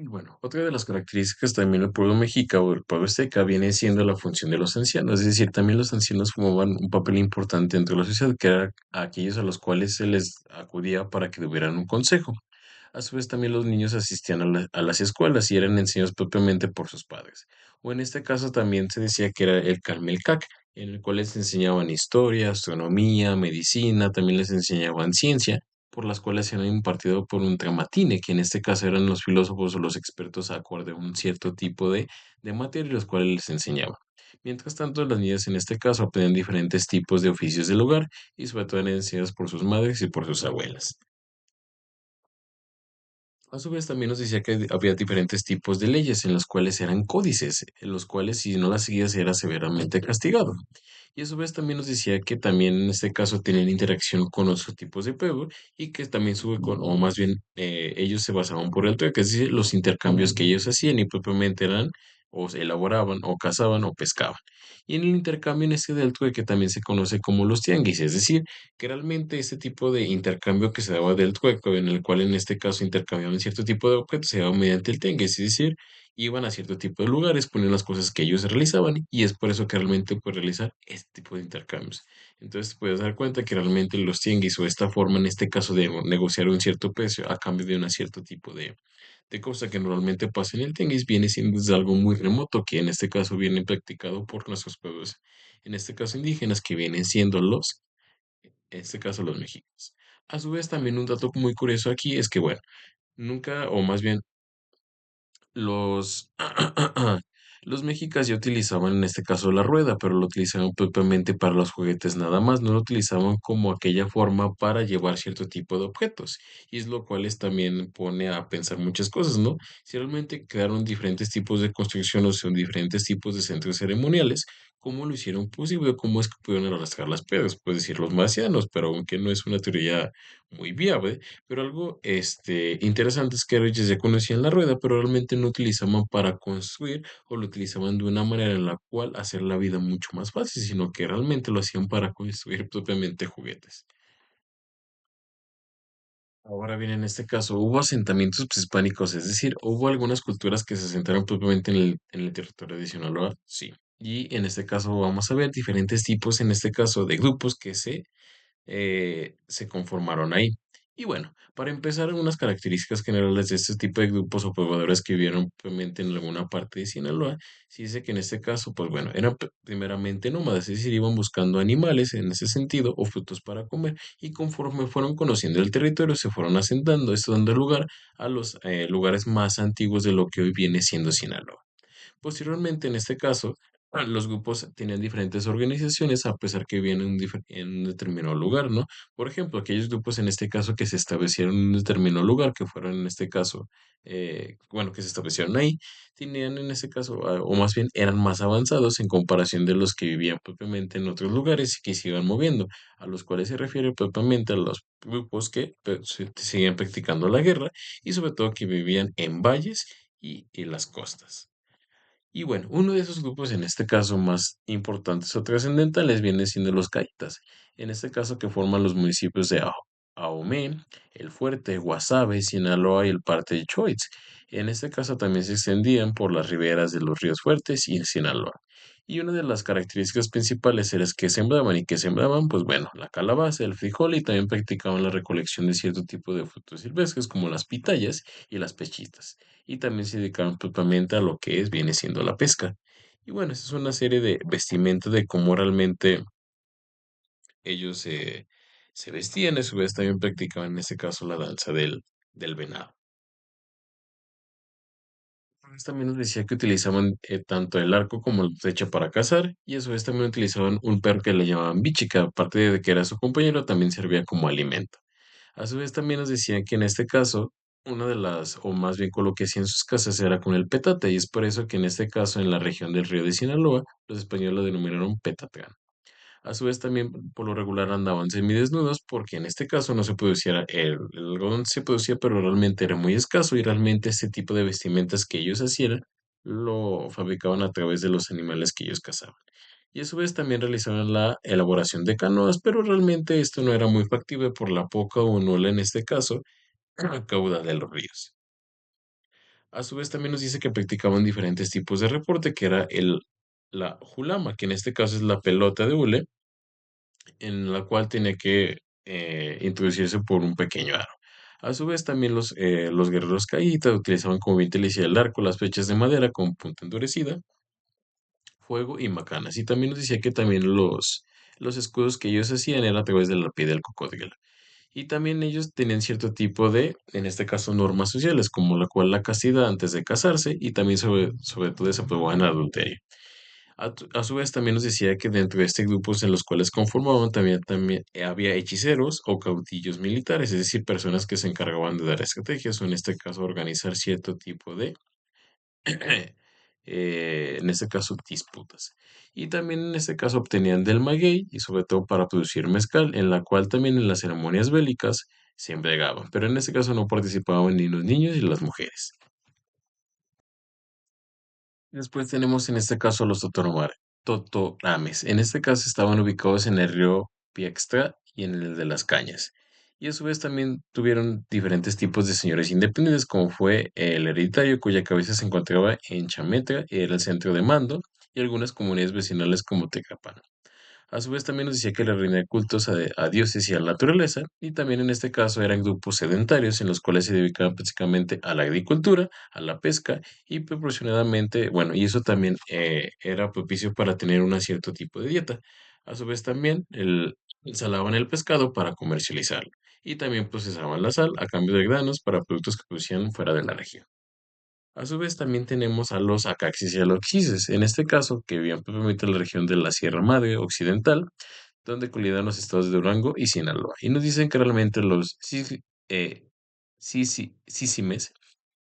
Y bueno, otra de las características también del pueblo mexica o del pueblo azteca viene siendo la función de los ancianos, es decir, también los ancianos formaban un papel importante dentro de la sociedad, que era aquellos a los cuales se les acudía para que tuvieran un consejo. A su vez, también los niños asistían a las escuelas y eran enseñados propiamente por sus padres. O en este caso también se decía que era el Carmelcac, en el cual les enseñaban historia, astronomía, medicina, también les enseñaban ciencia, por las cuales eran impartido por un tramatine, que en este caso eran los filósofos o los expertos acorde a un cierto tipo de materia, los cuales les enseñaban. Mientras tanto, las niñas en este caso aprenden diferentes tipos de oficios del hogar y sobre todo eran enseñadas por sus madres y por sus abuelas. A su vez, también nos decía que había diferentes tipos de leyes en las cuales eran códices, en los cuales si no las seguías era severamente castigado. Y a su vez también nos decía que también en este caso tenían interacción con otros tipos de pueblo y que también sube con, o más bien ellos se basaban por el trueque, es decir, los intercambios que ellos hacían y propiamente eran o se elaboraban o cazaban o pescaban. Y en el intercambio en este del trueque también se conoce como los tianguis, es decir, que realmente este tipo de intercambio que se daba del trueque, en el cual en este caso intercambiaban cierto tipo de objetos, se daba mediante el tianguis, es decir, iban a cierto tipo de lugares, ponían las cosas que ellos realizaban y es por eso que realmente puedes realizar este tipo de intercambios. Entonces te puedes dar cuenta que realmente los tianguis o esta forma en este caso de negociar un cierto precio a cambio de un cierto tipo de cosa que normalmente pasa en el tianguis viene siendo desde algo muy remoto que en este caso viene practicado por nuestros pueblos, en este caso indígenas que vienen siendo en este caso los mexicanos. A su vez también un dato muy curioso aquí es que bueno, nunca o más bien los, los mexicas ya utilizaban en este caso la rueda, pero lo utilizaban propiamente para los juguetes nada más, no lo utilizaban como aquella forma para llevar cierto tipo de objetos. Y es lo cual también pone a pensar muchas cosas, ¿no? Si realmente crearon diferentes tipos de construcciones o diferentes tipos de centros ceremoniales, ¿cómo lo hicieron posible? ¿Cómo es que pudieron arrastrar las piedras? Puedes decir los marcianos, pero aunque no es una teoría muy viable, pero algo interesante es que ellos ya conocían la rueda, pero realmente no utilizaban para construir o lo utilizaban de una manera en la cual hacer la vida mucho más fácil, sino que realmente lo hacían para construir propiamente juguetes. Ahora bien, en este caso, hubo asentamientos prehispánicos, es decir, hubo algunas culturas que se asentaron propiamente en el territorio de Sinaloa, sí. Y en este caso vamos a ver diferentes tipos, en este caso, de grupos que se conformaron ahí. Y bueno, para empezar, unas características generales de este tipo de grupos o pobladores que vivieron propiamente en alguna parte de Sinaloa, se dice que en este caso, pues bueno, eran primeramente nómadas, es decir, iban buscando animales en ese sentido o frutos para comer y conforme fueron conociendo el territorio, se fueron asentando, esto dando lugar a los lugares más antiguos de lo que hoy viene siendo Sinaloa. Posteriormente, en este caso, los grupos tenían diferentes organizaciones a pesar que vivían en un determinado lugar, ¿no? Por ejemplo, aquellos grupos en este caso que se establecieron en un determinado lugar, que fueron en este caso, bueno, que se establecieron ahí, tenían en este caso, o más bien eran más avanzados en comparación de los que vivían propiamente en otros lugares y que se iban moviendo, a los cuales se refiere propiamente a los grupos que seguían practicando la guerra y sobre todo que vivían en valles y las costas. Y bueno, uno de esos grupos, en este caso más importantes o trascendentales, viene siendo los caitas, en este caso que forman los municipios de Ahumé, El Fuerte, Guasave, Sinaloa y el parte de Choix. En este caso también se extendían por las riberas de los ríos Fuertes y Sinaloa. Y una de las características principales era que sembraban y que sembraban, pues bueno, la calabaza, el frijol y también practicaban la recolección de cierto tipo de frutos silvestres como las pitayas y las pechitas y también se dedicaron totalmente a lo que viene siendo la pesca. Y bueno, esa es una serie de vestimenta de cómo realmente ellos se vestían, a su vez también practicaban en este caso la danza del venado. Pues también nos decía que utilizaban tanto el arco como la flecha para cazar, y a su vez también utilizaban un perro que le llamaban bichi, que aparte de que era su compañero, también servía como alimento. A su vez también nos decían que en este caso, una de las, o más bien con lo que hacían sus casas era con el petate, y es por eso que en este caso, en la región del río de Sinaloa, los españoles lo denominaron petatlán. A su vez también por lo regular andaban semidesnudos porque en este caso no se producía, el algodón se producía pero realmente era muy escaso y realmente este tipo de vestimentas que ellos hacían lo fabricaban a través de los animales que ellos cazaban. Y a su vez también realizaban la elaboración de canoas, pero realmente esto no era muy factible por la poca o nula en este caso caudal de los ríos. A su vez también nos dice que practicaban diferentes tipos de reporte, que era la hulama, que en este caso es la pelota de hule, en la cual tenía que introducirse por un pequeño aro. A su vez, también los guerreros caítas utilizaban como vitalidad el arco, las flechas de madera con punta endurecida, fuego y macanas. Y también nos decía que también los escudos que ellos hacían era a través de la piel del cocodrilo. Y también ellos tenían cierto tipo de, en este caso, normas sociales, como la cual la castidad antes de casarse y también sobre todo se en adulterio. A su vez también nos decía que dentro de este grupo en los cuales conformaban también había hechiceros o caudillos militares, es decir, personas que se encargaban de dar estrategias o en este caso organizar cierto tipo de, en este caso, disputas. Y también en este caso obtenían del maguey y sobre todo para producir mezcal, en la cual también en las ceremonias bélicas se embriagaban, pero en este caso no participaban ni los niños ni las mujeres. Después tenemos en este caso los totonames. En este caso estaban ubicados en el río Piextra y en el de las Cañas. Y a su vez también tuvieron diferentes tipos de señores independientes, como fue el hereditario, cuya cabeza se encontraba en Chametra y era el centro de mando, y algunas comunidades vecinales como Tecapán. A su vez también nos decía que le rendía cultos a dioses y a la naturaleza, y también en este caso eran grupos sedentarios en los cuales se dedicaban prácticamente a la agricultura, a la pesca y proporcionadamente, bueno, y eso también era propicio para tener un cierto tipo de dieta. A su vez también salaban el pescado para comercializarlo y también procesaban la sal a cambio de granos para productos que producían fuera de la región. A su vez también tenemos a los Acaxis y Aloxises, en este caso que vivían propiamente en la región de la Sierra Madre Occidental, donde colidan los estados de Durango y Sinaloa. Y nos dicen que realmente los sísimes,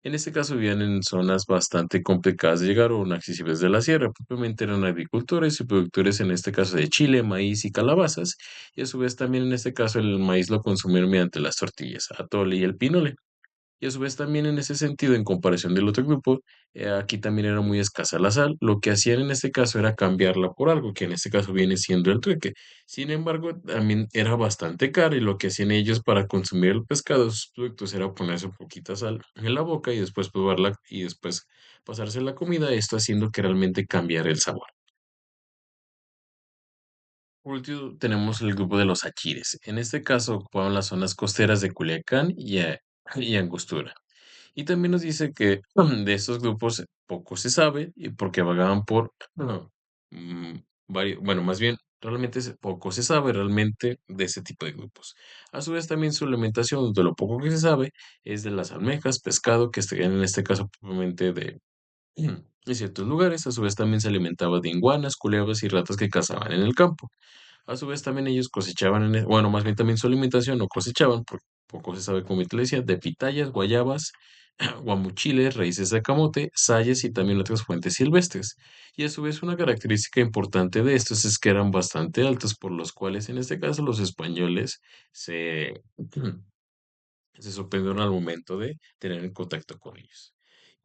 en este caso vivían en zonas bastante complicadas de llegar o inaccesibles de la sierra. Propiamente eran agricultores y productores, en este caso de chile, maíz y calabazas. Y a su vez también en este caso el maíz lo consumían mediante las tortillas, atole y el pinole. Y a su vez también en ese sentido, en comparación del otro grupo, aquí también era muy escasa la sal. Lo que hacían en este caso era cambiarla por algo, que en este caso viene siendo el trueque. Sin embargo, también era bastante caro y lo que hacían ellos para consumir el pescado, sus productos, era ponerse poquita sal en la boca y después probarla y después pasarse la comida, esto haciendo que realmente cambiara el sabor. Por último, tenemos el grupo de los achires. En este caso, ocupaban las zonas costeras de Culiacán y Angostura. Y también nos dice que de estos grupos poco se sabe y porque vagaban por bueno, más bien, realmente poco se sabe realmente de ese tipo de grupos. A su vez, también su alimentación, de lo poco que se sabe, es de las almejas, pescado, que estarían en este caso propiamente en ciertos lugares. A su vez, también se alimentaba de iguanas, culebras y ratas que cazaban en el campo. A su vez, también ellos cosechaban, bueno, más bien también su alimentación no cosechaban, porque poco se sabe, como te decía, de pitayas, guayabas, guamuchiles, raíces de camote, sayas y también otras fuentes silvestres. Y a su vez, una característica importante de estos es que eran bastante altos, por los cuales en este caso los españoles se, se sorprendieron al momento de tener en contacto con ellos.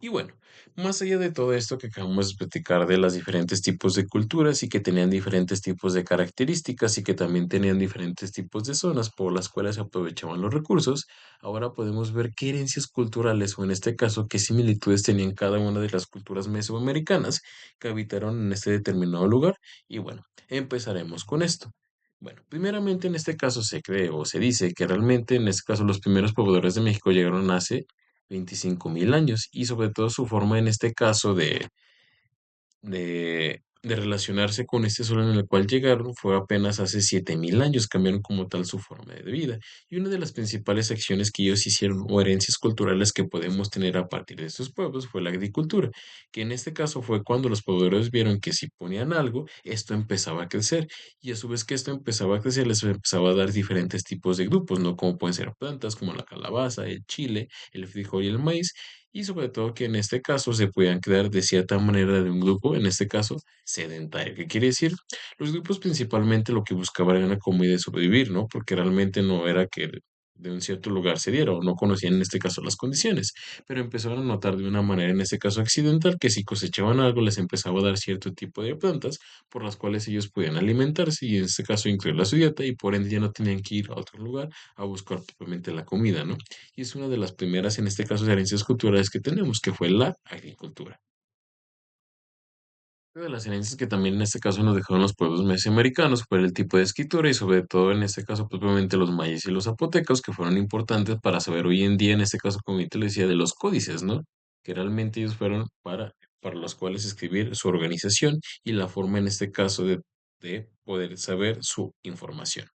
Y bueno, más allá de todo esto que acabamos de platicar de los diferentes tipos de culturas y que tenían diferentes tipos de características y que también tenían diferentes tipos de zonas por las cuales se aprovechaban los recursos, ahora podemos ver qué herencias culturales o en este caso qué similitudes tenían cada una de las culturas mesoamericanas que habitaron en este determinado lugar. Y bueno, empezaremos con esto. Bueno, primeramente en este caso se cree o se dice que realmente en este caso los primeros pobladores de México llegaron hace 25.000 años y sobre todo su forma en este caso de relacionarse con este sol en el cual llegaron fue apenas hace 7.000 años, cambiaron como tal su forma de vida. Y una de las principales acciones que ellos hicieron o herencias culturales que podemos tener a partir de estos pueblos fue la agricultura, que en este caso fue cuando los pobladores vieron que si ponían algo, esto empezaba a crecer y a su vez que esto empezaba a crecer, les empezaba a dar diferentes tipos de grupos, ¿no? Como pueden ser plantas como la calabaza, el chile, el frijol y el maíz y sobre todo que en este caso se puedan crear de cierta manera de un grupo, en este caso sedentario. ¿Qué quiere decir? Los grupos principalmente lo que buscaban era la comida y sobrevivir, ¿no? Porque realmente no era que de un cierto lugar se diera, o no conocían en este caso las condiciones, pero empezaron a notar de una manera, en este caso accidental, que si cosechaban algo les empezaba a dar cierto tipo de plantas por las cuales ellos podían alimentarse y en este caso incluirla a su dieta y por ende ya no tenían que ir a otro lugar a buscar propiamente la comida, ¿no? Y es una de las primeras, en este caso, herencias culturales que tenemos, que fue la agricultura. Una de las herencias que también en este caso nos dejaron los pueblos mesoamericanos fue el tipo de escritura y sobre todo en este caso propiamente los mayas y los zapotecos que fueron importantes para saber hoy en día en este caso como te lo decía de los códices, ¿no? Que realmente ellos fueron para los cuales escribir su organización y la forma en este caso de poder saber su información.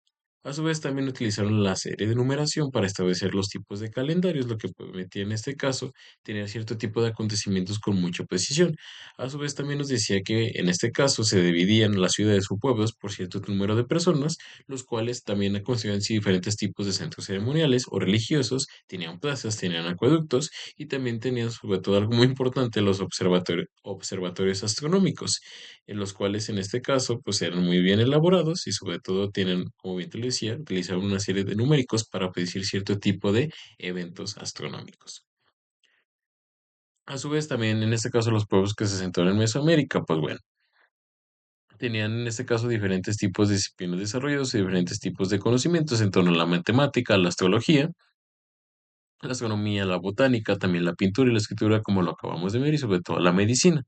A su vez, también utilizaron la serie de numeración para establecer los tipos de calendarios, lo que permitía en este caso tener cierto tipo de acontecimientos con mucha precisión. A su vez, también nos decía que en este caso se dividían las ciudades o pueblos por cierto número de personas, los cuales también constituían sí, diferentes tipos de centros ceremoniales o religiosos, tenían plazas, tenían acueductos y también tenían sobre todo algo muy importante, los observatorios astronómicos en los cuales en este caso pues eran muy bien elaborados y sobre todo tienen, como bien te lo decía, utilizaban una serie de numéricos para predecir cierto tipo de eventos astronómicos. A su vez también en este caso los pueblos que se centraron en Mesoamérica, pues bueno, tenían en este caso diferentes tipos de disciplinas desarrollados y diferentes tipos de conocimientos en torno a la matemática, la astrología, la astronomía, la botánica, también la pintura y la escritura, como lo acabamos de ver, y sobre todo la medicina.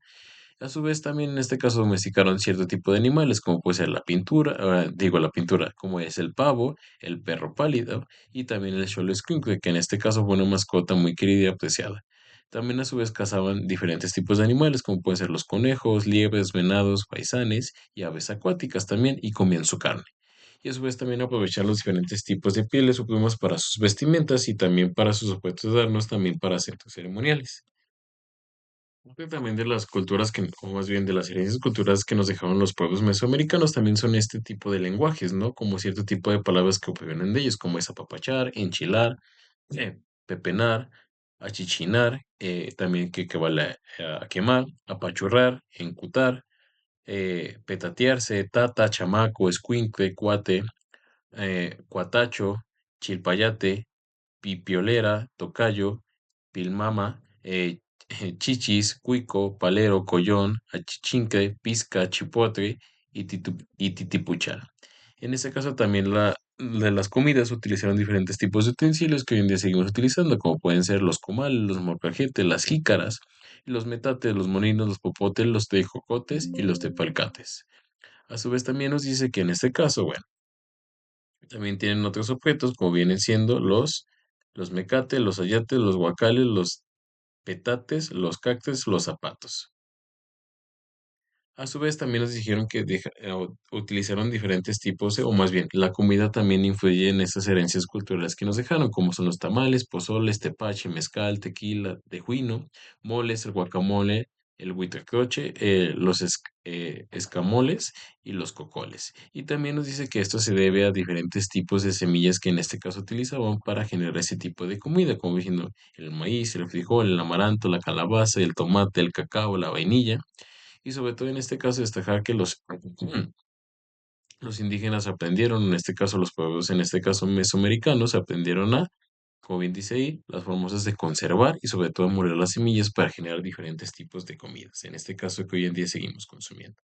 A su vez, también en este caso domesticaron cierto tipo de animales, como puede ser la pintura, la pintura, como es el pavo, el perro pálido y también el xoloscuincle, que en este caso fue una mascota muy querida y apreciada. También a su vez cazaban diferentes tipos de animales, como pueden ser los conejos, liebres, venados, faisanes y aves acuáticas también, y comían su carne. Y a su vez también aprovechar los diferentes tipos de pieles o plumas para sus vestimentas y también para sus objetos de adornos, también para centros ceremoniales. Creo que también de las culturas que, o más bien de las herencias culturales que nos dejaron los pueblos mesoamericanos, también son este tipo de lenguajes, ¿no? Como cierto tipo de palabras que provienen de ellos, como es apapachar, enchilar, pepenar, achichinar, también que vale a quemar, apachurrar, encutar, petatearse, tata, chamaco, escuincle, cuate, cuatacho, chilpayate, pipiolera, tocayo, pilmama, chichis, cuico, palero, collón, achichincle, pizca, chipotle y titipuchal. En este caso también de las comidas utilizaron diferentes tipos de utensilios que hoy en día seguimos utilizando, como pueden ser los comales, los molcajetes, las jícaras, los metates, los molinos, los popotes, los tejocotes y los tepalcates. A su vez también nos dice que en este caso, bueno, también tienen otros objetos, como vienen siendo los mecates, los ayates, los guacales, los petates, los cactus, los zapatos. A su vez, también nos dijeron que utilizaron diferentes tipos, o más bien, la comida también influye en estas herencias culturales que nos dejaron, como son los tamales, pozoles, tepache, mezcal, tequila, tejuino, moles, el guacamole, el huitlacoche, escamoles y los cocoles. Y también nos dice que esto se debe a diferentes tipos de semillas que en este caso utilizaban para generar ese tipo de comida, como diciendo el maíz, el frijol, el amaranto, la calabaza, el tomate, el cacao, la vainilla y sobre todo en este caso destacar que los indígenas aprendieron, en este caso los pueblos, en este caso mesoamericanos, aprendieron como bien dice ahí, las famosas de conservar y sobre todo moler las semillas para generar diferentes tipos de comidas, en este caso que hoy en día seguimos consumiendo.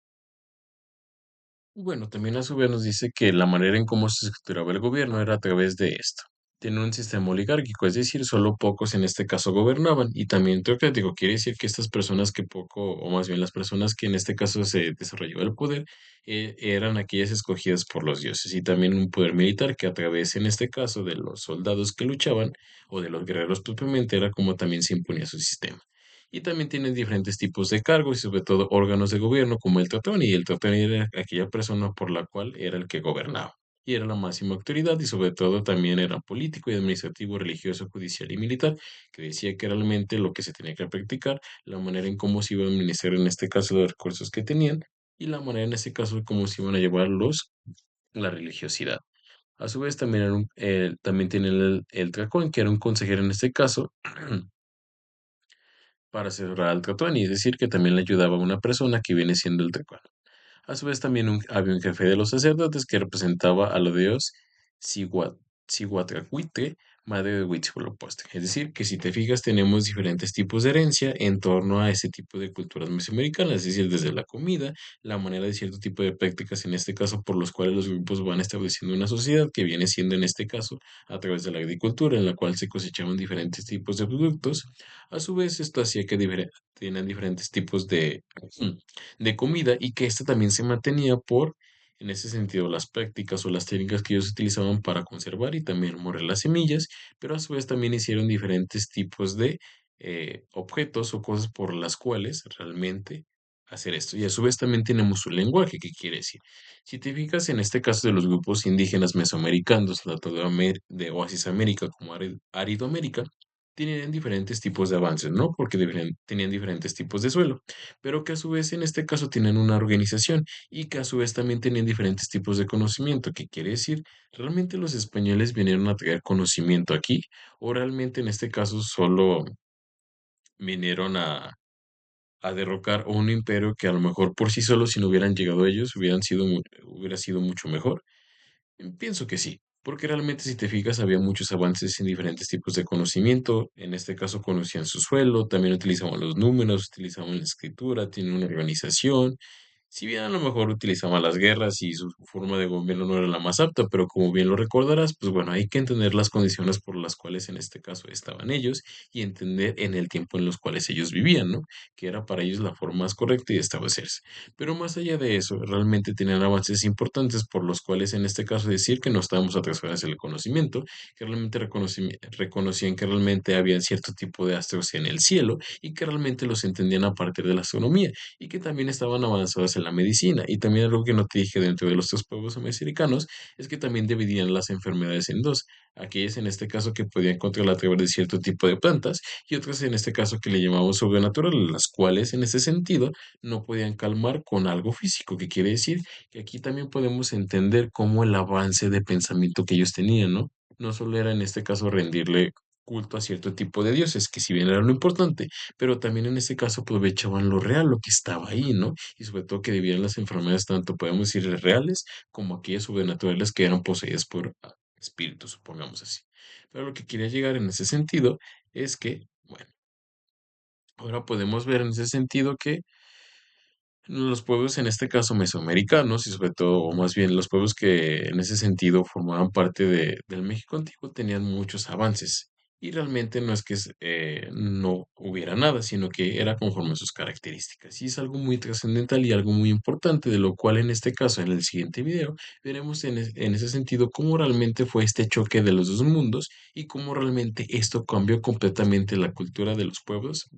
Bueno, también a su vez nos dice que la manera en cómo se estructuraba el gobierno era a través de esto. Tiene un sistema oligárquico, es decir, solo pocos en este caso gobernaban. Y también teocrático, quiere decir que estas personas que poco, o más bien las personas que en este caso se desarrollaba el poder, eran aquellas escogidas por los dioses. Y también un poder militar que a través, en este caso, de los soldados que luchaban, o de los guerreros propiamente, era como también se imponía su sistema. Y también tienen diferentes tipos de cargos y sobre todo órganos de gobierno como el Tratón y el Tratón era aquella persona por la cual era el que gobernaba. Y era la máxima autoridad y sobre todo también era político y administrativo, religioso, judicial y militar, que decía que realmente lo que se tenía que practicar, la manera en cómo se iba a administrar en este caso los recursos que tenían y la manera en este caso de cómo se iban a llevar la religiosidad. A su vez también, también tienen el Tracón, que era un consejero en este caso, para asesorar al Tlatoani, es decir, que también le ayudaba a una persona que viene siendo el Tecuani. A su vez, también había un jefe de los sacerdotes que representaba a los dios Tziguatecuhtli, madre de Huitzilopochtli. Es decir, que si te fijas, tenemos diferentes tipos de herencia en torno a ese tipo de culturas mesoamericanas, es decir, desde la comida, la manera de cierto tipo de prácticas, en este caso, por los cuales los grupos van estableciendo una sociedad que viene siendo, en este caso, a través de la agricultura, en la cual se cosechaban diferentes tipos de productos. A su vez, esto hacía que tenían diferentes tipos de comida y que esta también se mantenía por en ese sentido, las prácticas o las técnicas que ellos utilizaban para conservar y también moler las semillas, pero a su vez también hicieron diferentes tipos de objetos o cosas por las cuales realmente hacer esto. Y a su vez también tenemos un lenguaje, ¿qué quiere decir? Si te fijas en este caso de los grupos indígenas mesoamericanos, tanto de Oasis América como Aridoamérica, tenían diferentes tipos de avances, ¿no? Porque tenían diferentes tipos de suelo, pero que a su vez en este caso tienen una organización y que a su vez también tenían diferentes tipos de conocimiento. ¿Qué quiere decir? ¿Realmente los españoles vinieron a traer conocimiento aquí? ¿O realmente en este caso solo vinieron a derrocar un imperio que a lo mejor por sí solos, si no hubieran llegado ellos, hubiera sido mucho mejor? Pienso que sí, porque realmente si te fijas había muchos avances en diferentes tipos de conocimiento, en este caso conocían su suelo, también utilizaban los números, utilizaban la escritura, tienen una organización, si bien a lo mejor utilizaban las guerras y su forma de gobierno no era la más apta, pero como bien lo recordarás, pues bueno, hay que entender las condiciones por las cuales en este caso estaban ellos y entender en el tiempo en los cuales ellos vivían, ¿no? Que era para ellos la forma más correcta de establecerse. Pero más allá de eso, realmente tenían avances importantes por los cuales en este caso decir que no estábamos atrasados en el conocimiento, que realmente reconocían que realmente había cierto tipo de astros en el cielo y que realmente los entendían a partir de la astronomía y que también estaban avanzadas en la medicina. Y también algo que no te dije dentro de los tres pueblos americanos es que también dividían las enfermedades en dos. Aquellas en este caso que podían controlar a través de cierto tipo de plantas y otras en este caso que le llamamos sobrenatural, las cuales en ese sentido no podían calmar con algo físico, que quiere decir que aquí también podemos entender cómo el avance de pensamiento que ellos tenían, ¿no? No solo era en este caso rendirle culto a cierto tipo de dioses, que si bien era lo importante, pero también en este caso aprovechaban lo real, lo que estaba ahí, ¿no? Y sobre todo que debían las enfermedades tanto, podemos decir, reales como aquellas sobrenaturales que eran poseídas por espíritus, supongamos así. Pero lo que quería llegar en ese sentido es que, bueno, ahora podemos ver en ese sentido que los pueblos, en este caso mesoamericanos, y sobre todo, o más bien los pueblos que en ese sentido formaban parte del México antiguo, tenían muchos avances. Y realmente no es que no hubiera nada, sino que era conforme a sus características. Y es algo muy trascendental y algo muy importante, de lo cual en este caso, en el siguiente video, veremos en ese sentido cómo realmente fue este choque de los dos mundos y cómo realmente esto cambió completamente la cultura de los pueblos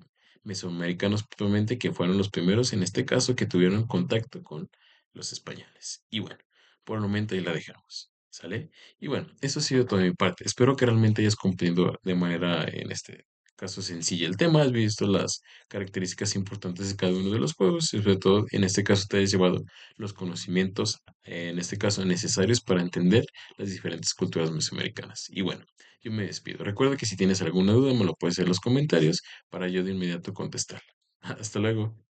mesoamericanos propiamente, que fueron los primeros en este caso que tuvieron contacto con los españoles. Y bueno, por el momento ahí la dejamos. ¿Sale? Y bueno, eso ha sido toda mi parte. Espero que realmente hayas comprendido de manera, en este caso, sencilla el tema. Has visto las características importantes de cada uno de los juegos y sobre todo, en este caso, te has llevado los conocimientos, en este caso, necesarios para entender las diferentes culturas mesoamericanas. Y bueno, yo me despido. Recuerda que si tienes alguna duda, me lo puedes hacer en los comentarios para yo de inmediato contestar. Hasta luego.